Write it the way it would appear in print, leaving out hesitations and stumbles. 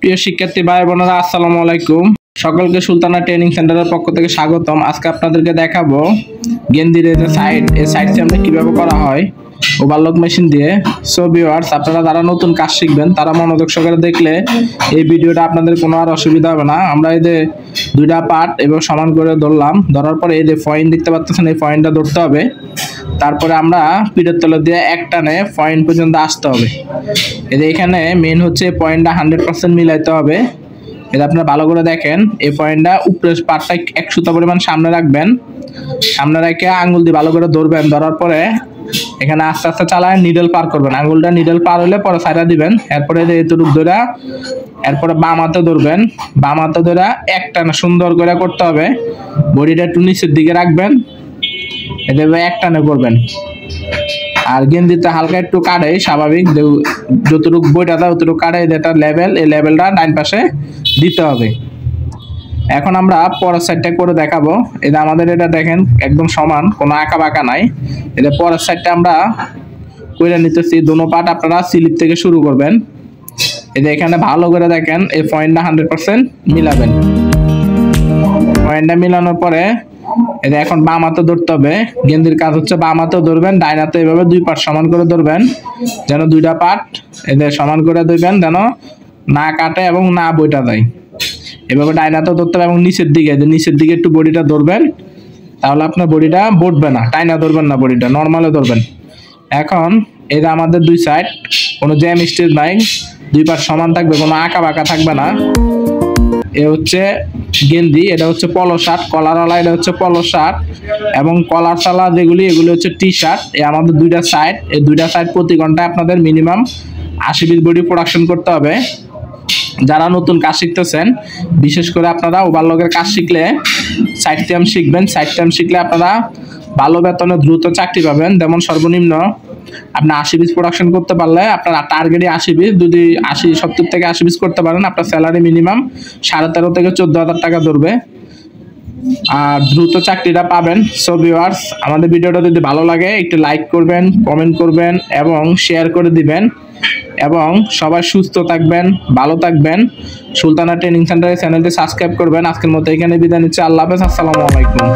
প্রিয় শিক্ষার্থী ভাই বোনেরা, আসসালামু আলাইকুম। সকলকে সুলতানা ট্রেনিং সেন্টারের পক্ষ থেকে স্বাগতম। আজকে আপনাদেরকে দেখাবো গেঞ্জির যে সাইড সিয়ামটা কিভাবে করা হয় ওভারলক মেশিন দিয়ে। সো ভিউয়ার্স, আপনারা যারা নতুন কাজ শিখবেন তারা মনোযোগ সহকারে দেখলে এই ভিডিওটা আপনাদের কোনো আর অসুবিধা হবে না। আমরা এই যে দুইটা পার্ট এবার সমান করে ধরলাম, ধরার পরে এই যে পয়েন্ট দেখতে পাচ্ছেন, এই পয়েন্টটা ধরতে হবে। তারপরে আমরা পিঠের তলে দিয়ে এক টানে পয়েন্ট পর্যন্ত আসতে হবে। এদের এখানে মেন হচ্ছে পয়েন্টটা 100% মিলাইতে হবে। এটা আপনারা ভালো করে দেখেন, এই পয়েন্টটা উপরের পার্টটা 1 সুতা পরিমাণ সামনে রাখবেন, সামনে রেখে আঙ্গুল দিয়ে ভালো করে ধরবেন। ধরার পরে এখানে আস্তে আস্তে চালায় নিডল পার করবেন। আঙ্গুলটা নিডল পার হলে পরে সাইডা দিবেন। এরপরে এতটুক ধরে এরপরে বাম হাতে ধরবেন, বাম হাতে ধরে একটা না সুন্দর করে করতে হবে। বডিটা একটু নিচের দিকে রাখবেন, এভাবে এক টানে করবেন। আর গেঞ্জিতে হালকা একটু কাটে, স্বাভাবিক যতটুকু বইটা দেয় অতটুকু কাটে। যেটা লেভেল, এই লেভেলটা ডাইন পাশে দিতে হবে। এখন আমরা পরের সাইডটা করে দেখাবো। এটা আমাদের এটা দেখেন একদম সমান, কোনো আঁকা বাঁকা নাই। এটা পরের সাইডটা আমরা করে নিতেছি। দোনো পার্ট আপনারা স্লিপ থেকে শুরু করবেন। এটা এখানে ভালো করে দেখেন, এই পয়েন্টটা 100% মিলাবেন। পয়েন্টটা মিলানোর পরে এটা এখন বাম হাতে ধরতে হবে। গেঞ্জির কাজ হচ্ছে বাম হাতেও ধরবেন, ডাইন হাতে এভাবে দুই পার্ট সমান করে ধরবেন, যেন দুইটা পার্ট এদের সমান করে ধরবেন, যেন না কাটে এবং না বইটা দেয়। এভাবে ডাইন হাতেও ধরতে হবে এবং নিচের দিকে একটু বডিটা ধরবেন, তাহলে আপনার বডিটা বটবে না। টাইনা ধরবেন না, বডিটা নর্মালে ধরবেন। এখন এটা আমাদের দুই সাইড, কোনো জ্যাম স্টেজ নাই, দুই পার্ট সমান থাকবে, কোনো আঁকা বাঁকা থাকবে না। এ হচ্ছে গেঞ্জি, এটা হচ্ছে পলো শার্ট, কলারওয়ালা এটা হচ্ছে পলো শার্ট, এবং কলার সালা যেগুলি এগুলি হচ্ছে টি শার্ট। এই আমাদের দুইটা সাইড, এই দুইটা সাইড প্রতি ঘন্টায় আপনাদের মিনিমাম 80 পিস বডি প্রোডাকশন করতে হবে। যারা নতুন কাজ শিখতেছেন, বিশেষ করে আপনারা ওভারলকের কাজ শিখলে সাইড সিয়াম শিখবেন। সাইড সিয়াম শিখলে আপনারা ভালো বেতনে দ্রুত চাকরি পাবেন। যেমন সর্বনিম্ন আপনি 80 পিস প্রোডাকশন করতে পারলে আপনার টার্গেটই 80 পিস। যদি 70 থেকে 80 পিস করতে পারেন, আপনার স্যালারি মিনিমাম 13,500 থেকে 14,000 টাকা ধরবে, আর দ্রুত চাকরিটা পাবেন। সো ভিউয়ার্স, আমাদের ভিডিওটা যদি ভালো লাগে একটু লাইক করবেন, কমেন্ট করবেন এবং শেয়ার করে দিবেন। এবং সবাই সুস্থ থাকবেন, ভালো থাকবেন। সুলতানা ট্রেনিং সেন্টারের চ্যানেলটি সাবস্ক্রাইব করবেন। আজকের মতো এখানে বিদায় নিচ্ছি। আল্লাহ হাফেজ, আসসালামু আলাইকুম।